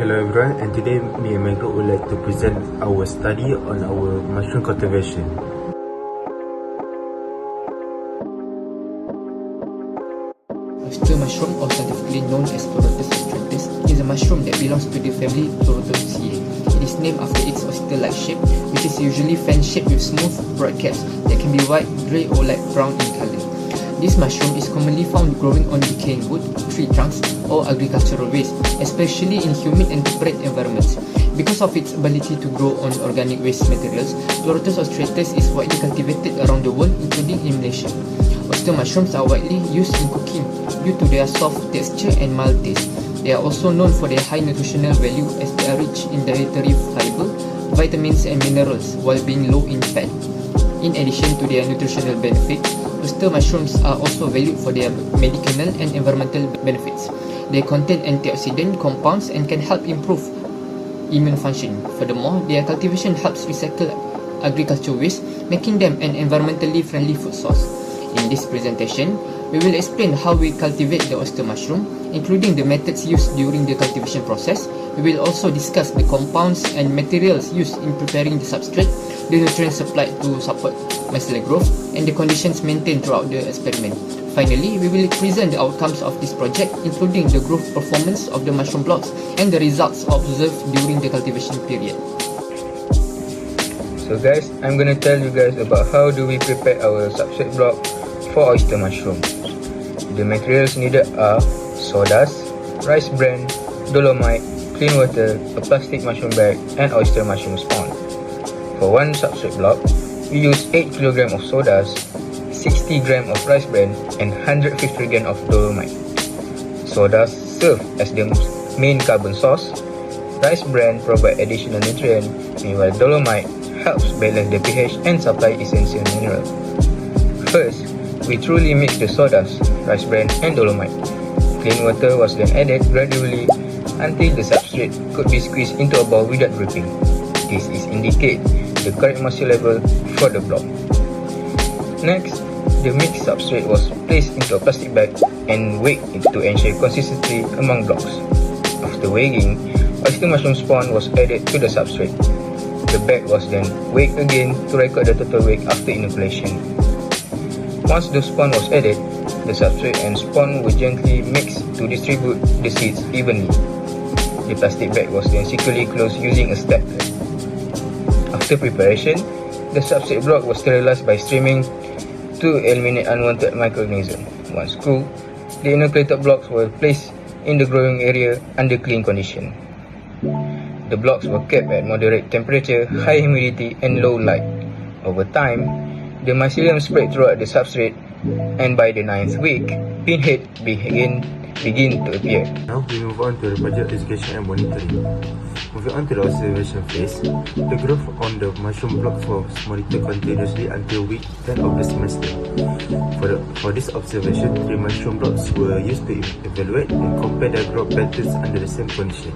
Hello everyone, and today me and my group would like to present our study on our mushroom cultivation. Oyster mushroom, or scientifically known as Pleurotus ostrantis, is a mushroom that belongs to the family Pleurotaceae. It is named after its oyster-like shape, which is usually fan-shaped with smooth, broad caps that can be white, grey or light brown in colour. This mushroom is commonly found growing on decaying wood, tree trunks or agricultural waste, especially in humid and temperate environments. Because of its ability to grow on organic waste materials, Pleurotus ostrantis is widely cultivated around the world, including in Malaysia. Oyster mushrooms are widely used in cooking due to their soft texture and mild taste. They are also known for their high nutritional value as they are rich in dietary fiber, vitamins and minerals while being low in fat. In addition to their nutritional benefit, oyster mushrooms are also valued for their medicinal and environmental benefits. They contain antioxidant compounds and can help improve immune function. Furthermore, their cultivation helps recycle agricultural waste, making them an environmentally friendly food source. In this presentation, we will explain how we cultivate the oyster mushroom, including the methods used during the cultivation process. We will also discuss the compounds and materials used in preparing the substrate, the nutrients supplied to support mycelial growth, and the conditions maintained throughout the experiment. Finally, we will present the outcomes of this project, including the growth performance of the mushroom blocks and the results observed during the cultivation period. So guys, I'm gonna tell you guys about how do we prepare our substrate block for oyster mushroom. The materials needed are sawdust, rice bran, dolomite, clean water, a plastic mushroom bag, and oyster mushroom spawn. For one substrate block, we use 8 kg of sawdust, 60 g of rice bran, and 150 g of dolomite. Sawdust serves as the main carbon source, rice bran provides additional nutrient, meanwhile dolomite helps balance the pH and supply essential minerals. First, we thoroughly mix the sawdust, rice bran, and dolomite. Clean water was then added gradually until the substrate could be squeezed into a bowl without dripping. This is indicate the correct moisture level for the block. Next, the mixed substrate was placed into a plastic bag and weighed to ensure consistency among blocks. After weighing, oyster mushroom spawn was added to the substrate. The bag was then weighed again to record the total weight after inoculation. Once the spawn was added, the substrate and spawn were gently mixed to distribute the seeds evenly. The plastic bag was then securely closed using a stapler. After preparation, the substrate block was sterilized by streaming to eliminate unwanted microorganisms. Once cooled, the inoculated blocks were placed in the growing area under clean conditions. The blocks were kept at moderate temperature, high humidity, and low light. Over time, the mycelium spread throughout the substrate, and by the 9th week, pinhead begin to appear. Now we move on to the project education and monitoring. Moving on to the observation phase, the growth on the mushroom blocks was monitored continuously until week 10 of the semester. For this observation, 3 mushroom blocks were used to evaluate and compare their growth patterns under the same condition.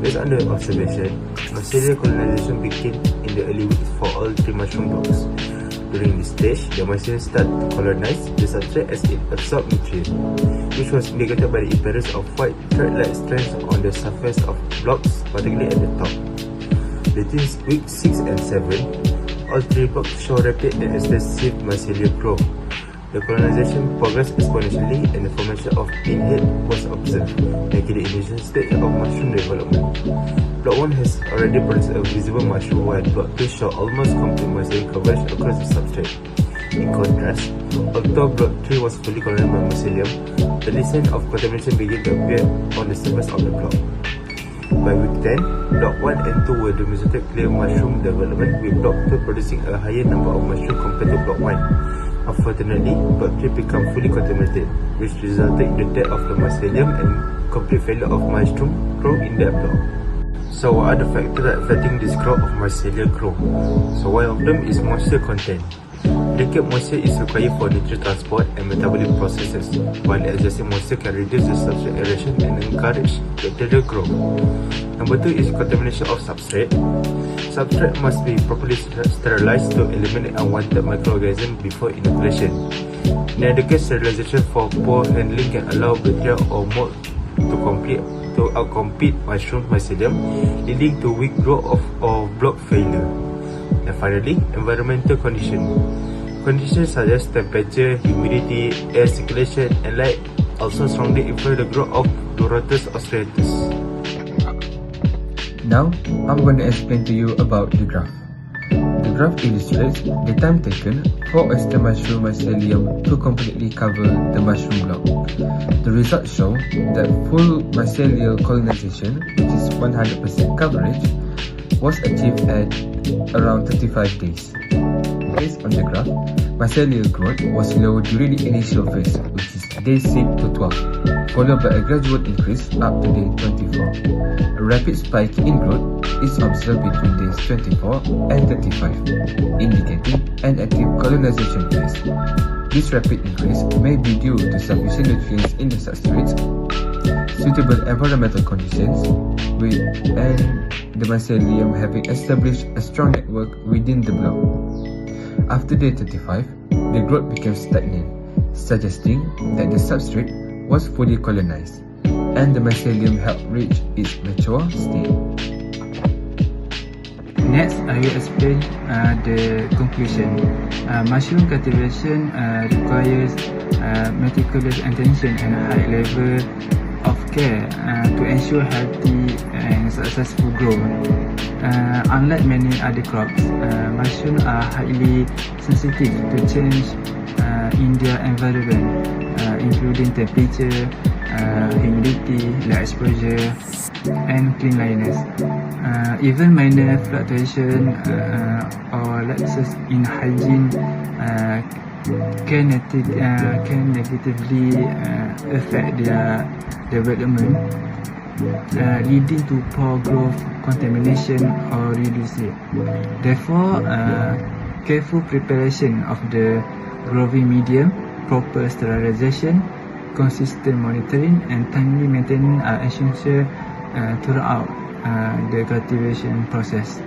Based on the observation, mycelial colonization began in the early weeks for all 3 mushroom blocks. During this stage, the mycelium started to colonize the substrate as it absorbed nutrients, which was indicated by the appearance of white thread-like strands on the surface of blocks, particularly at the top. Between weeks 6 and 7, all 3 blocks show rapid and extensive mycelial growth. The colonization progressed exponentially and the formation of pinhead was observed, making the initial stage of mushroom development. Block 1 has already produced a visible mushroom, while Block 2 shows almost complete mycelial coverage across the substrate. In contrast, although Block 3 was fully colonized by mycelium, the sign of contamination began to appear on the surface of the block. By week 10, Block 1 and 2 were demonstrated clear mushroom development, with Block 2 producing a higher number of mushrooms compared to Block 1. Unfortunately, Block 3 became fully contaminated, which resulted in the death of the mycelium and complete failure of mushroom growth in that block. So what are the factors affecting this growth of mycelial growth? So one of them is moisture content. Delicate moisture is required for nutrient transport and metabolic processes, while excessive moisture can reduce the substrate aeration and encourage bacterial growth. Number 2 is contamination of substrate. Substrate must be properly sterilized to eliminate unwanted microorganisms before inoculation. In other case, sterilization for poor handling can allow bacteria or mold to complete to outcompete mushroom mycelium, leading to weak growth of block failure. And finally, environmental conditions such as temperature, humidity, air circulation, and light also strongly influence the growth of Dorotheus austratus. Now, I'm going to explain to you about the graph. The graph illustrates the time taken for oyster mushroom mycelium to completely cover the mushroom block. The results show that full mycelial colonization, which is 100% coverage, was achieved at around 35 days. Based on the graph, mycelial growth was slow during the initial phase, which is day 6 to 12, followed by a gradual increase up to day 24. A rapid spike in growth is observed between days 24 and 35, indicating an active colonization phase. This rapid increase may be due to sufficient nutrients in the substrates, suitable environmental conditions, and the mycelium having established a strong network within the block. After day 35, the growth became stagnant, suggesting that the substrate was fully colonized, and the mycelium helped reach its mature state. Next, I will explain the conclusion. Mushroom cultivation requires meticulous attention and a high level of care to ensure healthy and successful growth. Unlike many other crops, mushrooms are highly sensitive to change in their environment, including temperature, humidity, light exposure, and cleanliness. Even minor fluctuation or lapses in hygiene can negatively affect their development, leading to poor growth, contamination, or reduced yield. Therefore, careful preparation of the growing medium, proper sterilization, consistent monitoring, and timely maintenance are essential throughout the cultivation process.